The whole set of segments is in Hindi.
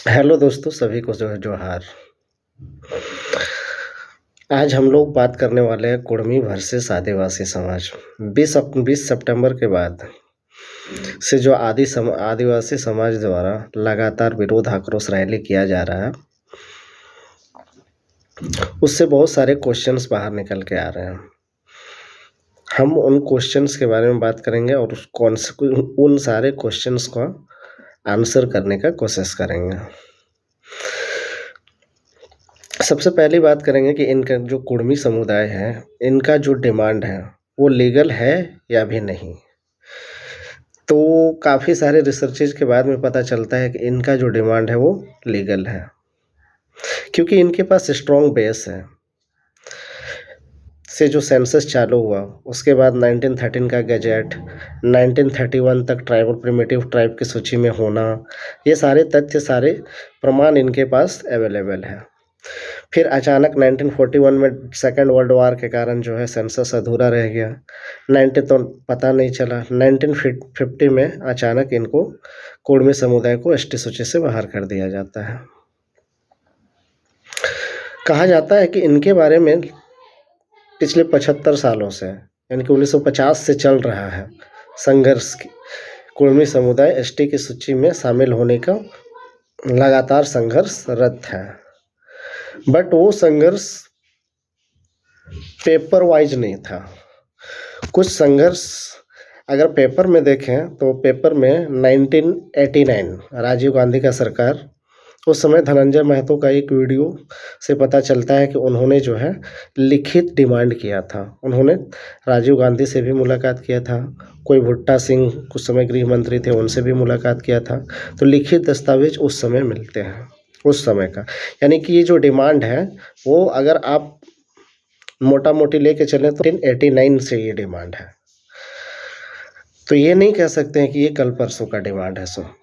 हेलो दोस्तों, सभी को जो है जोहार। आज हम लोग बात करने वाले हैं कुड़मी वर्सेस आदिवासी समाज। 20 सितंबर के बाद से जो आदिवासी समाज द्वारा लगातार विरोध आक्रोश रैली किया जा रहा है, उससे बहुत सारे क्वेश्चंस बाहर निकल के आ रहे हैं। हम उन क्वेश्चंस के बारे में बात करेंगे और उन सारे क्वेश्चंस का आंसर करने का कोशिश करेंगे। सबसे पहली बात करेंगे कि इनका जो कुड़मी समुदाय है, इनका जो डिमांड है वो लीगल है या भी नहीं। तो काफ़ी सारे रिसर्चेज के बाद में पता चलता है कि इनका जो डिमांड है वो लीगल है, क्योंकि इनके पास स्ट्रॉन्ग बेस है। से जो सेंसस चालू हुआ उसके बाद 1913 का गैजेट, 1931 तक ट्राइबल प्रिमिटिव ट्राइब की सूची में होना, ये सारे तथ्य, सारे प्रमाण इनके पास अवेलेबल है। फिर अचानक 1941 में सेकेंड वर्ल्ड वार के कारण जो है सेंसस अधूरा रह गया। 90 तो पता नहीं चला। 1950 में अचानक इनको कुड़मी समुदाय को एसटी सूची से बाहर कर दिया जाता है। कहा जाता है कि इनके बारे में पिछले 75 सालों से, यानी कि 1950 से चल रहा है संघर्ष। कुड़मी समुदाय एसटी की सूची में शामिल होने का लगातार संघर्षरत है, बट वो संघर्ष पेपर वाइज नहीं था। कुछ संघर्ष अगर पेपर में देखें तो पेपर में 1989 राजीव गांधी का सरकार, उस समय धनंजय महतो का एक वीडियो से पता चलता है कि उन्होंने जो है लिखित डिमांड किया था। उन्होंने राजीव गांधी से भी मुलाकात किया था, कोई भुट्टा सिंह कुछ समय गृह मंत्री थे, उनसे भी मुलाकात किया था। तो लिखित दस्तावेज उस समय मिलते हैं उस समय का। यानी कि ये जो डिमांड है वो अगर आप मोटा मोटी लेके चलें तो 1989 से ये डिमांड है। तो ये नहीं कह सकते हैं कि ये कल परसों का डिमांड है।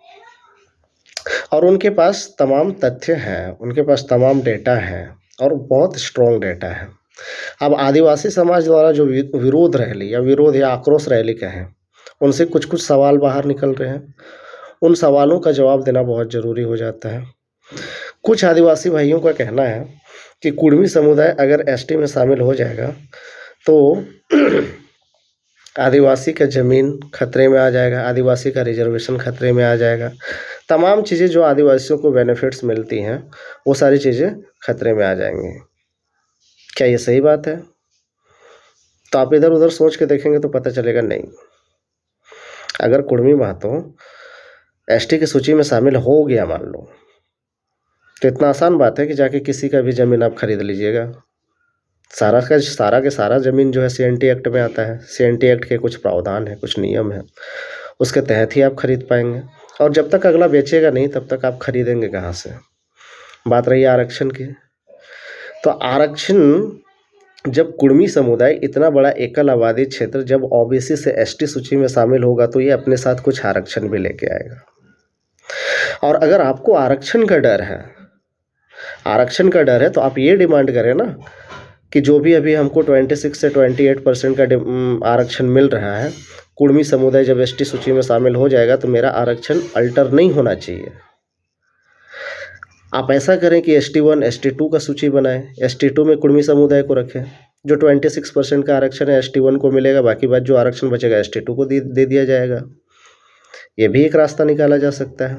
और उनके पास तमाम तथ्य हैं, उनके पास तमाम डेटा है और बहुत स्ट्रॉन्ग डेटा है। अब आदिवासी समाज द्वारा जो विरोध रैली या आक्रोश रैली कहें, उनसे कुछ कुछ सवाल बाहर निकल रहे हैं। उन सवालों का जवाब देना बहुत ज़रूरी हो जाता है। कुछ आदिवासी भाइयों का कहना है कि कुड़मी समुदाय अगर एसटी में शामिल हो जाएगा तो आदिवासी का ज़मीन खतरे में आ जाएगा, आदिवासी का रिजर्वेशन खतरे में आ जाएगा। तमाम चीज़ें जो आदिवासियों को बेनिफिट्स मिलती हैं वो सारी चीज़ें खतरे में आ जाएंगी। क्या ये सही बात है? तो आप इधर उधर सोच के देखेंगे तो पता चलेगा नहीं। अगर कुड़मी महतो एसटी की सूची में शामिल हो गया मान लो, तो इतना आसान बात है कि जाके किसी का भी ज़मीन आप खरीद लीजिएगा। सारा के सारा ज़मीन जो है सीएनटी एक्ट में आता है। सीएनटी एक्ट के कुछ प्रावधान है, कुछ नियम है, उसके तहत ही आप खरीद पाएंगे। और जब तक अगला बेचेगा नहीं तब तक आप खरीदेंगे कहाँ से? बात रही आरक्षण की, तो आरक्षण जब कुड़मी समुदाय इतना बड़ा एकल आबादी क्षेत्र जब ओबीसी से एसटी सूची में शामिल होगा तो ये अपने साथ कुछ आरक्षण भी लेके आएगा। और अगर आपको आरक्षण का डर है तो आप ये डिमांड करें ना कि जो भी अभी हमको 26 से 28% का आरक्षण मिल रहा है, कुड़मी समुदाय जब एसटी सूची में शामिल हो जाएगा तो मेरा आरक्षण अल्टर नहीं होना चाहिए। आप ऐसा करें कि ST1 ST2 का सूची बनाएं, ST2 में कुड़मी समुदाय को रखें। जो 26% का आरक्षण है ST1 को मिलेगा, बाकी बात जो आरक्षण बचेगा ST2 को दे दिया जाएगा। ये भी एक रास्ता निकाला जा सकता है।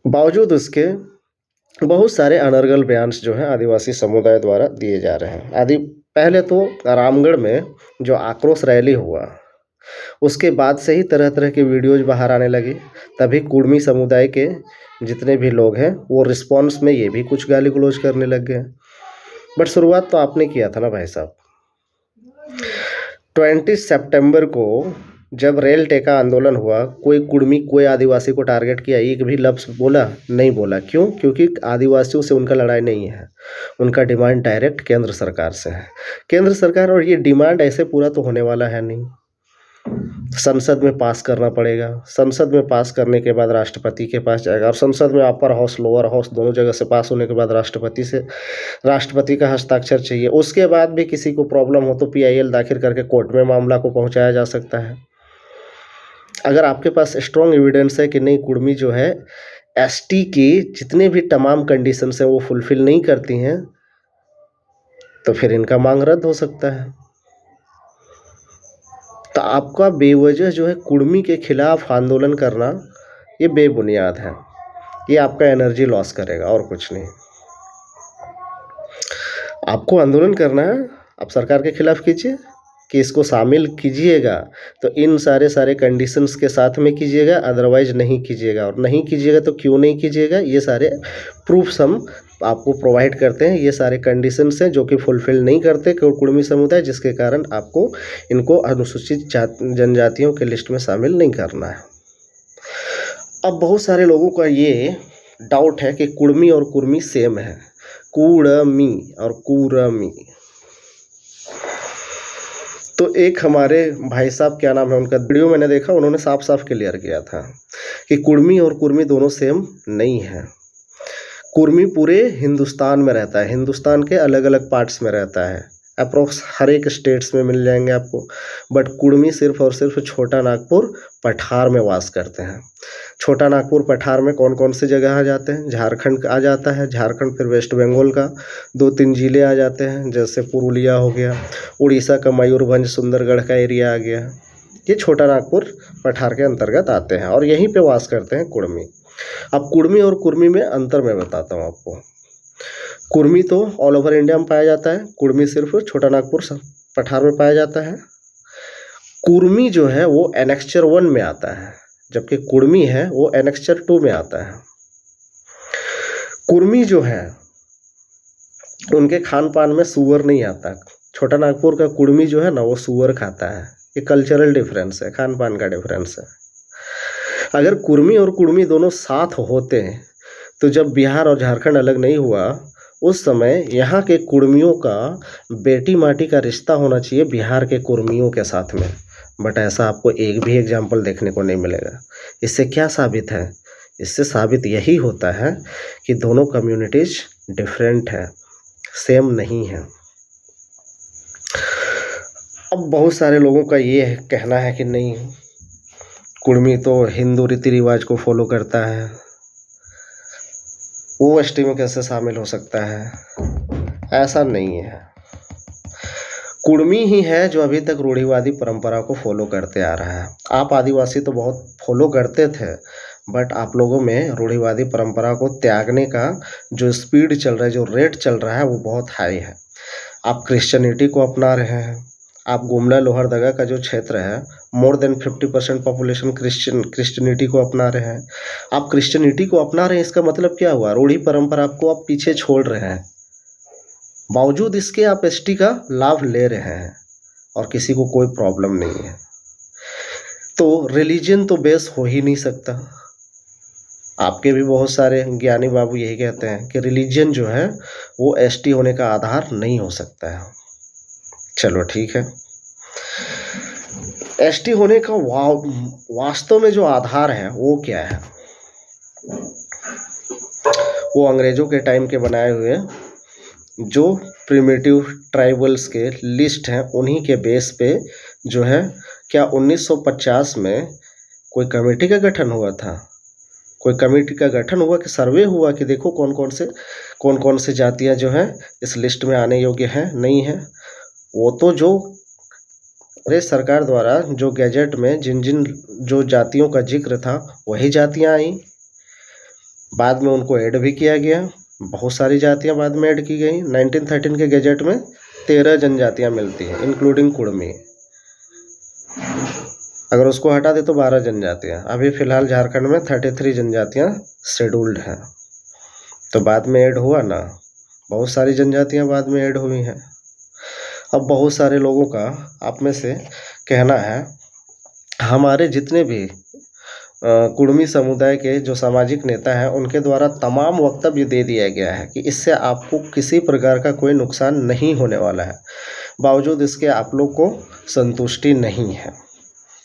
बावजूद उसके बहुत सारे अनर्गल बयान जो हैं आदिवासी समुदाय द्वारा दिए जा रहे हैं। पहले तो रामगढ़ में जो आक्रोश रैली हुआ उसके बाद से ही तरह तरह के वीडियोज बाहर आने लगी। तभी कुड़मी समुदाय के जितने भी लोग हैं वो रिस्पॉन्स में ये भी कुछ गाली गलौज करने लग गए। बट शुरुआत तो आपने किया था ना भाई साहब। 20 सितंबर को जब रेल टेका आंदोलन हुआ, कोई कुड़मी कोई आदिवासी को टारगेट किया, एक भी लफ्ज़ बोला नहीं बोला। क्यों? क्योंकि आदिवासियों से उनका लड़ाई नहीं है, उनका डिमांड डायरेक्ट केंद्र सरकार से है। केंद्र सरकार, और ये डिमांड ऐसे पूरा तो होने वाला है नहीं, संसद में पास करना पड़ेगा। संसद में पास करने के बाद राष्ट्रपति के पास जाएगा, और संसद में अपर हाउस लोअर हाउस दोनों जगह से पास होने के बाद राष्ट्रपति का हस्ताक्षर चाहिए। उसके बाद भी किसी को प्रॉब्लम हो तो PIL दाखिल करके कोर्ट में मामला को पहुंचाया जा सकता है। अगर आपके पास स्ट्रॉन्ग एविडेंस है कि नहीं कुड़मी जो है एसटी की जितने भी तमाम कंडीशंस हैं वो फुलफिल नहीं करती हैं तो फिर इनका मांग रद्द हो सकता है। तो आपका बेवजह जो है कुर्मी के खिलाफ आंदोलन करना ये बेबुनियाद है, ये आपका एनर्जी लॉस करेगा और कुछ नहीं। आपको आंदोलन करना है, आप सरकार के खिलाफ कीजिए कि इसको शामिल कीजिएगा तो इन सारे कंडीशंस के साथ में कीजिएगा, अदरवाइज नहीं कीजिएगा। और नहीं कीजिएगा तो क्यों नहीं कीजिएगा, ये सारे प्रूफ्स हम आपको प्रोवाइड करते हैं। ये सारे कंडीशंस हैं जो कि फुलफिल नहीं करते कुर्मी समुदाय, जिसके कारण आपको इनको अनुसूचित जनजातियों के लिस्ट में शामिल नहीं करना है। अब बहुत सारे लोगों का ये डाउट है कि कुर्मी और कुर्मी सेम है, कुड़मी और कुरमी। तो एक हमारे भाई साहब, क्या नाम है उनका, वीडियो मैंने देखा, उन्होंने साफ साफ क्लियर किया था कि कुर्मी और कुर्मी दोनों सेम नहीं है। कुर्मी पूरे हिंदुस्तान में रहता है, हिंदुस्तान के अलग अलग पार्ट्स में रहता है, अप्रोक्स हर एक स्टेट्स में मिल जाएंगे आपको। बट कुर्मी सिर्फ और सिर्फ छोटा नागपुर पठार में वास करते हैं। छोटा नागपुर पठार में कौन कौन से जगह आ जाते हैं, झारखंड आ जाता है, झारखंड फिर वेस्ट बंगाल का 2-3 ज़िले आ जाते हैं, जैसे पुरुलिया हो गया, उड़ीसा का मयूरभंज सुंदरगढ़ का एरिया आ गया। ये छोटा नागपुर पठार के अंतर्गत आते हैं और यहीं पे वास करते हैं कुर्मी। अब कुर्मी और कुर्मी में अंतर मैं बताता हूँ आपको। कुर्मी तो ऑल ओवर इंडिया में पाया जाता है, कुर्मी सिर्फ छोटा नागपुर पठार में पाया जाता है। कुर्मी जो है वो एनेक्चर 1 में आता है, जबकि कुर्मी है वो एनेक्चर 2 में आता है। कुर्मी जो है उनके खान पान में सुअर नहीं आता। छोटा नागपुर का कुर्मी जो है ना वो सुअर खाता है। ये कल्चरल डिफरेंस है, खान पान का डिफरेंस है। अगर कुर्मी और कुर्मी दोनों साथ होते हैं तो जब बिहार और झारखंड अलग नहीं हुआ उस समय यहाँ के कुर्मियों का बेटी माटी का रिश्ता होना चाहिए बिहार के कुर्मियों के साथ में। बट ऐसा आपको एक भी एग्जाम्पल देखने को नहीं मिलेगा। इससे क्या साबित है? इससे साबित यही होता है कि दोनों कम्युनिटीज डिफरेंट है, सेम नहीं है। अब बहुत सारे लोगों का ये कहना है कि नहीं, कुर्मी तो हिंदू रीति रिवाज को फॉलो करता है, वो एसटी में कैसे शामिल हो सकता है? ऐसा नहीं है। कुर्मी ही है जो अभी तक रूढ़िवादी परंपरा को फॉलो करते आ रहा है। आप आदिवासी तो बहुत फॉलो करते थे, बट आप लोगों में रूढ़िवादी परंपरा को त्यागने का जो स्पीड चल रहा है, जो रेट चल रहा है, वो बहुत हाई है। आप क्रिश्चियनिटी को अपना रहे हैं। आप गुमला लोहरदगा का जो क्षेत्र है, मोर देन 50% पॉपुलेशन क्रिश्चियनिटी को अपना रहे हैं। आप क्रिश्चियनिटी को अपना रहे हैं, इसका मतलब क्या हुआ? रूढ़ी परंपरा को आप पीछे छोड़ रहे हैं। बावजूद इसके आप एसटी का लाभ ले रहे हैं और किसी को कोई प्रॉब्लम नहीं है। तो रिलीजन तो बेस हो ही नहीं सकता। आपके भी बहुत सारे ज्ञानी बाबू यही कहते हैं कि रिलीजन जो है वो एसटी होने का आधार नहीं हो सकता है। चलो ठीक है, एसटी होने का वास्तव में जो आधार है वो क्या है? वो अंग्रेजों के टाइम के बनाए हुए जो प्रिमिटिव ट्राइबल्स के लिस्ट हैं, उन्हीं के बेस पे जो है, क्या 1950 में कोई कमेटी का गठन हुआ था? कोई कमेटी का गठन हुआ कि सर्वे हुआ कि देखो कौन कौन से जातियां जो हैं इस लिस्ट में आने योग्य हैं, नहीं है? वो तो जो सरकार द्वारा जो गैजेट में जिन जो जातियों का जिक्र था वही जातियां आई। बाद में उनको ऐड भी किया गया, बहुत सारी जातियां बाद में ऐड की गई। 1913 के गैजेट में 13 जनजातियां मिलती हैं, इंक्लूडिंग कुर्मी। अगर उसको हटा दे तो 12 जनजातियां। अभी फिलहाल झारखंड में 33 जनजातियां शेड्यूल्ड हैं। तो बाद में ऐड हुआ ना, बहुत सारी जनजातियां बाद में ऐड हुई हैं। अब बहुत सारे लोगों का आप में से कहना है, हमारे जितने भी कुर्मी समुदाय के जो सामाजिक नेता हैं उनके द्वारा तमाम वक्तव्य दे दिया गया है कि इससे आपको किसी प्रकार का कोई नुकसान नहीं होने वाला है। बावजूद इसके आप लोग को संतुष्टि नहीं है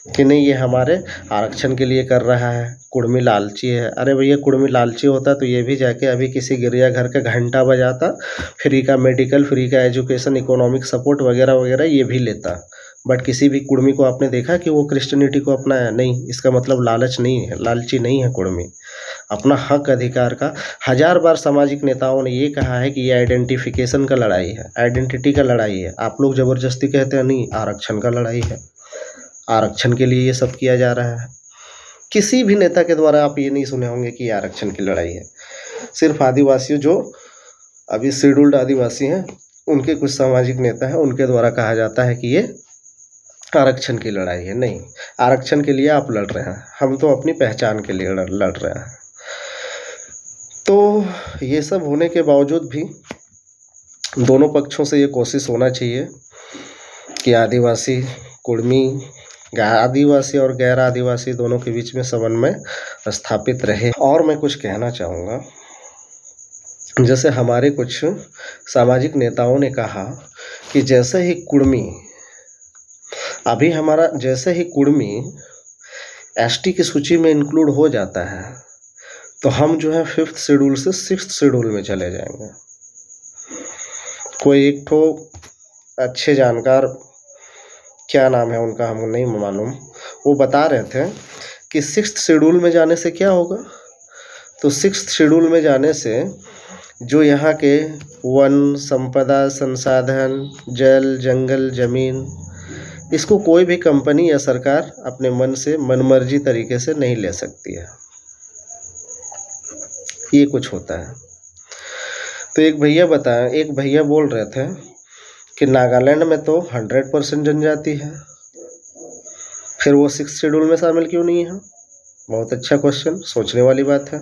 कि नहीं, ये हमारे आरक्षण के लिए कर रहा है, कुर्मी लालची है। अरे भैया, कुर्मी लालची होता तो ये भी जाके अभी किसी गिरजाघर का घंटा बजाता, फ्री का मेडिकल, फ्री का एजुकेशन, इकोनॉमिक सपोर्ट वगैरह वगैरह ये भी लेता। बट किसी भी कुर्मी को आपने देखा कि वो क्रिश्चियनिटी को अपनाया? नहीं। इसका मतलब लालच नहीं है, लालची नहीं है कुर्मी। अपना हक अधिकार का 1000 बार सामाजिक नेताओं ने ये कहा है कि ये आइडेंटिफिकेशन का लड़ाई है, आइडेंटिटी का लड़ाई है। आप लोग ज़बरदस्ती कहते हैं नहीं, आरक्षण का लड़ाई है। आरक्षण के लिए ये सब किया जा रहा है। किसी भी नेता के द्वारा आप ये नहीं सुने होंगे कि ये आरक्षण की लड़ाई है। सिर्फ आदिवासियों, जो अभी शेड्यूल्ड आदिवासी हैं, उनके कुछ सामाजिक नेता हैं, उनके द्वारा कहा जाता है कि ये आरक्षण की लड़ाई है। नहीं, आरक्षण के लिए आप लड़ रहे हैं, हम तो अपनी पहचान के लिए लड़ रहे हैं। तो ये सब होने के बावजूद भी दोनों पक्षों से ये कोशिश होना चाहिए कि आदिवासी, कुर्मी, आदिवासी और गैर आदिवासी दोनों के बीच में समन्वय स्थापित रहे। और मैं कुछ कहना चाहूँगा, जैसे हमारे कुछ सामाजिक नेताओं ने कहा कि जैसे ही कुर्मी, अभी हमारा जैसे ही कुर्मी एसटी की सूची में इंक्लूड हो जाता है तो हम जो है 5th शेड्यूल से 6th शेड्यूल में चले जाएंगे। कोई एक ठो अच्छे जानकार, क्या नाम है उनका हमको नहीं मालूम, वो बता रहे थे कि 6th शेड्यूल में जाने से क्या होगा। तो 6th शेड्यूल में जाने से जो यहाँ के वन संपदा, संसाधन, जल, जंगल, जमीन, इसको कोई भी कंपनी या सरकार अपने मन से मनमर्जी तरीके से नहीं ले सकती है। ये कुछ होता है। तो एक भैया बोल रहे थे कि नागालैंड में तो 100% जनजाति है, फिर वो 6th शेड्यूल में शामिल क्यों नहीं है? बहुत अच्छा क्वेश्चन, सोचने वाली बात है।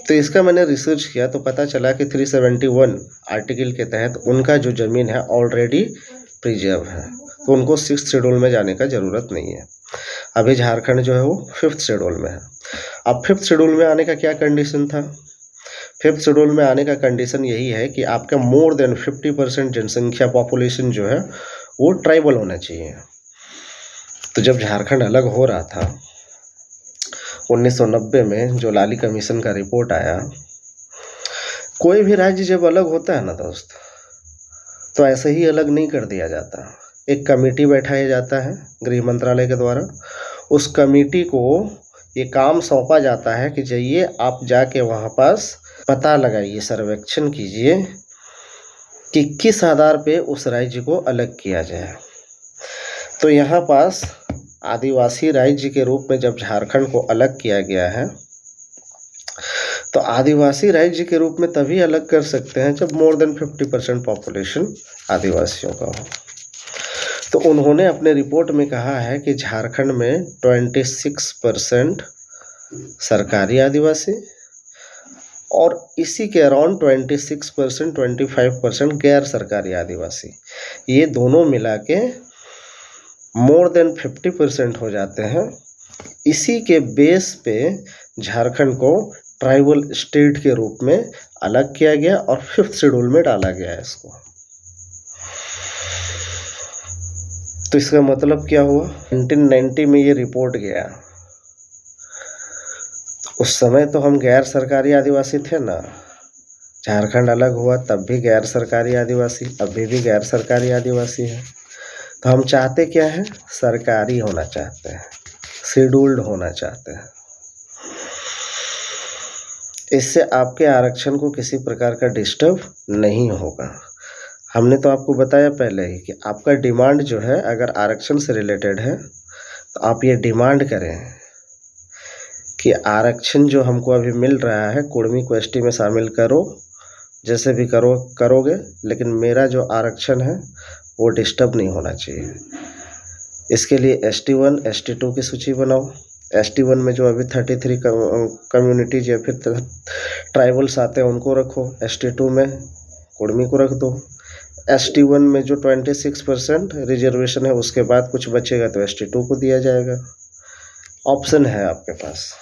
तो इसका मैंने रिसर्च किया तो पता चला कि 371 आर्टिकल के तहत उनका जो ज़मीन है ऑलरेडी प्रिजर्व है, तो उनको 6th शेड्यूल में जाने का ज़रूरत नहीं है। अभी झारखंड जो है वो 5th शेड्यूल में है। अब 5th शेड्यूल में आने का क्या कंडीशन था? 5th शेड्यूल में आने का कंडीशन यही है कि आपका मोर देन 50% जनसंख्या, पॉपुलेशन जो है वो ट्राइबल होना चाहिए। तो जब झारखंड अलग हो रहा था 1990 में, जो लाली कमीशन का रिपोर्ट आया, कोई भी राज्य जब अलग होता है ना दोस्त, तो ऐसे ही अलग नहीं कर दिया जाता। एक कमेटी बैठाया जाता है गृह मंत्रालय के द्वारा। उस कमेटी को ये काम सौंपा जाता है कि जाइए आप जाके वहाँ पास पता लगाइए, सर्वेक्षण कीजिए कि किस आधार पे उस राज्य को अलग किया जाए। तो यहाँ पास आदिवासी राज्य के रूप में जब झारखंड को अलग किया गया है, तो आदिवासी राज्य के रूप में तभी अलग कर सकते हैं जब मोर देन 50% पॉपुलेशन आदिवासियों का हो। तो उन्होंने अपने रिपोर्ट में कहा है कि झारखंड में 26% सरकारी आदिवासी और इसी के अराउंड 26%, 25% गैर सरकारी आदिवासी, ये दोनों मिला के मोर देन 50% हो जाते हैं। इसी के बेस पे झारखंड को ट्राइबल स्टेट के रूप में अलग किया गया और 5th शेड्यूल में डाला गया है इसको। तो इसका मतलब क्या हुआ? 1990 में ये रिपोर्ट गया, उस समय तो हम गैर सरकारी आदिवासी थे ना। झारखंड अलग हुआ तब भी गैर सरकारी आदिवासी, अभी भी गैर सरकारी आदिवासी है। तो हम चाहते क्या हैं? सरकारी होना चाहते हैं, शेड्यूल्ड होना चाहते हैं। इससे आपके आरक्षण को किसी प्रकार का डिस्टर्ब नहीं होगा। हमने तो आपको बताया पहले ही कि आपका डिमांड जो है, अगर आरक्षण से रिलेटेड है तो आप ये डिमांड करें कि आरक्षण जो हमको अभी मिल रहा है, कुर्मी को एसटी में शामिल करो, जैसे भी करोगे, लेकिन मेरा जो आरक्षण है वो डिस्टर्ब नहीं होना चाहिए। इसके लिए ST1, ST2 की सूची बनाओ। ST1 में जो अभी 33 कम्युनिटीज या फिर ट्राइबल्स आते हैं उनको रखो, ST2 में कुर्मी को रख दो। ST1 में जो 26% रिजर्वेशन है उसके बाद कुछ बचेगा तो ST2 को दिया जाएगा। ऑप्शन है आपके पास,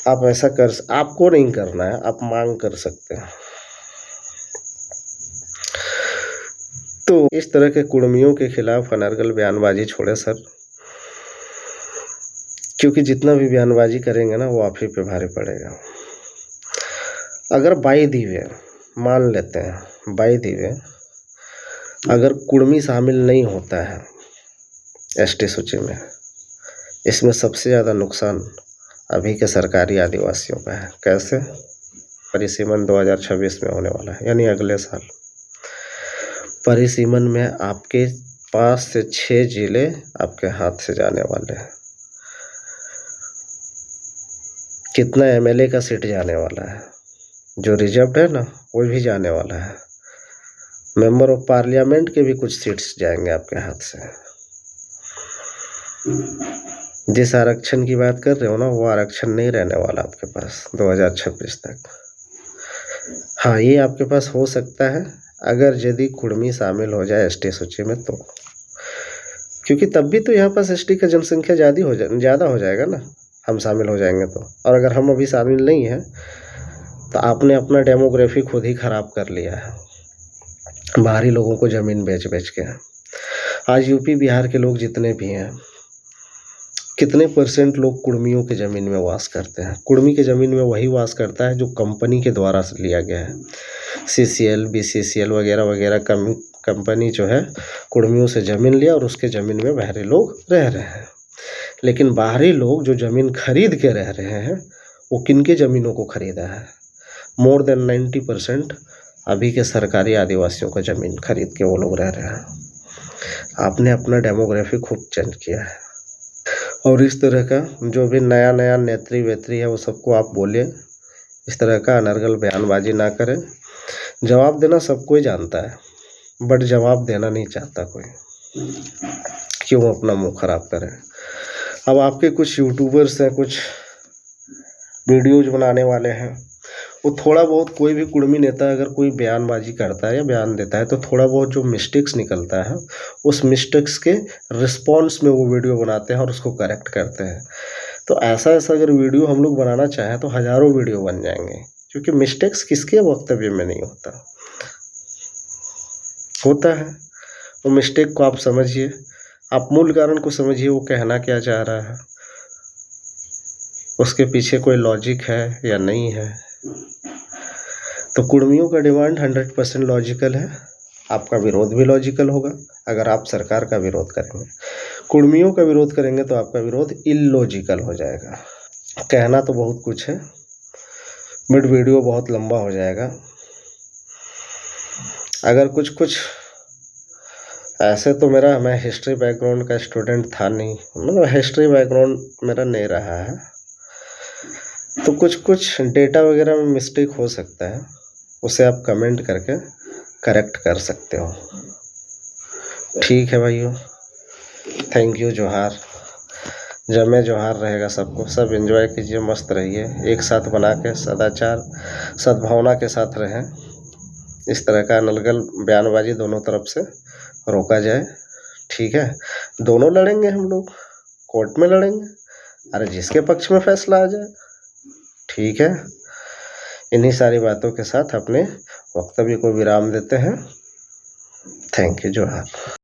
आप ऐसा आपको नहीं करना है, आप मांग कर सकते हैं। तो इस तरह के कुर्मियों के खिलाफ अनर्गल बयानबाजी छोड़े सर, क्योंकि जितना भी बयानबाजी करेंगे ना वो आप ही पे भारी पड़ेगा। अगर बाई दी वे मान लेते हैं, बाई दी वे अगर कुर्मी शामिल नहीं होता है एसटी सूची में, इसमें सबसे ज़्यादा नुकसान अभी के सरकारी आदिवासियों का है। कैसे? परिसीमन 2026 में होने वाला है, यानी अगले साल। परिसीमन में आपके 5 से 6 जिले आपके हाथ से जाने वाले हैं। कितना एमएलए का सीट जाने वाला है, जो रिजर्व्ड है ना वो भी जाने वाला है। मेंबर ऑफ पार्लियामेंट के भी कुछ सीट्स जाएंगे आपके हाथ से। जिस आरक्षण की बात कर रहे हो ना, वो आरक्षण नहीं रहने वाला आपके पास 2026 तक। हाँ, ये आपके पास हो सकता है अगर यदि कुर्मी शामिल हो जाए एसटी सूची में तो, क्योंकि तब भी तो यहाँ पास एसटी का जनसंख्या ज़्यादा हो जाएगा ना, हम शामिल हो जाएंगे तो। और अगर हम अभी शामिल नहीं हैं तो आपने अपना डेमोग्राफी खुद ही खराब कर लिया है, बाहरी लोगों को ज़मीन बेच बेच के। आज यूपी बिहार के लोग जितने भी हैं, कितने परसेंट लोग कुर्मियों के ज़मीन में वास करते हैं? कुर्मी के ज़मीन में वही वास करता है जो कंपनी के द्वारा से लिया गया है। CCL, BCCL वगैरह वगैरह कंपनी जो है कुर्मियों से ज़मीन लिया और उसके ज़मीन में बाहरी लोग रह रहे हैं। लेकिन बाहरी लोग जो ज़मीन खरीद के रह रहे हैं, वो किन के ज़मीनों को खरीदा है? मोर देन 90% अभी के सरकारी आदिवासियों का ज़मीन खरीद के वो लोग रह रहे हैं। आपने अपना डेमोग्राफी खूब चेंज किया है। और इस तरह का जो भी नया नया नेत्री वेत्री है वो सबको आप बोलिए, इस तरह का अनर्गल बयानबाजी ना करें। जवाब देना सब कोई जानता है, बट जवाब देना नहीं चाहता कोई। क्यों अपना मुंह खराब करें? अब आपके कुछ यूट्यूबर्स हैं, कुछ वीडियोज बनाने वाले हैं, वो थोड़ा बहुत, कोई भी कुर्मी नेता अगर कोई बयानबाजी करता है या बयान देता है तो थोड़ा बहुत जो मिस्टेक्स निकलता है, उस मिस्टेक्स के रिस्पॉन्स में वो वीडियो बनाते हैं और उसको करेक्ट करते हैं। तो ऐसा अगर वीडियो हम लोग बनाना चाहें तो हज़ारों वीडियो बन जाएंगे, क्योंकि मिस्टेक्स किसके वक्तव्य में नहीं होता है। वो मिस्टेक को आप समझिए, आप मूल कारण को समझिए, वो कहना क्या चाह रहा है, उसके पीछे कोई लॉजिक है या नहीं है। तो कुर्मियों का डिमांड 100% लॉजिकल है, आपका विरोध भी लॉजिकल होगा अगर आप सरकार का विरोध करेंगे। कुर्मियों का विरोध करेंगे तो आपका विरोध इलॉजिकल हो जाएगा। कहना तो बहुत कुछ है, बट वीडियो बहुत लंबा हो जाएगा। अगर कुछ ऐसे तो मैं हिस्ट्री बैकग्राउंड का स्टूडेंट था नहीं, मतलब हिस्ट्री बैकग्राउंड मेरा नहीं रहा है, तो कुछ डेटा वगैरह में मिस्टेक हो सकता है, उसे आप कमेंट करके करेक्ट कर सकते हो। ठीक है भाइयों, थैंक यू। जोहार, जमे जोहार रहेगा सबको। सब एंजॉय कीजिए, मस्त रहिए, एक साथ बना के सदाचार सद्भावना के साथ रहें। इस तरह का अनर्गल बयानबाजी दोनों तरफ से रोका जाए। ठीक है, दोनों लड़ेंगे हम लोग, कोर्ट में लड़ेंगे, अरे जिसके पक्ष में फैसला आ जाए। ठीक है, इन्हीं सारी बातों के साथ अपने वक्तव्य को विराम देते हैं। Thank you. जोहार।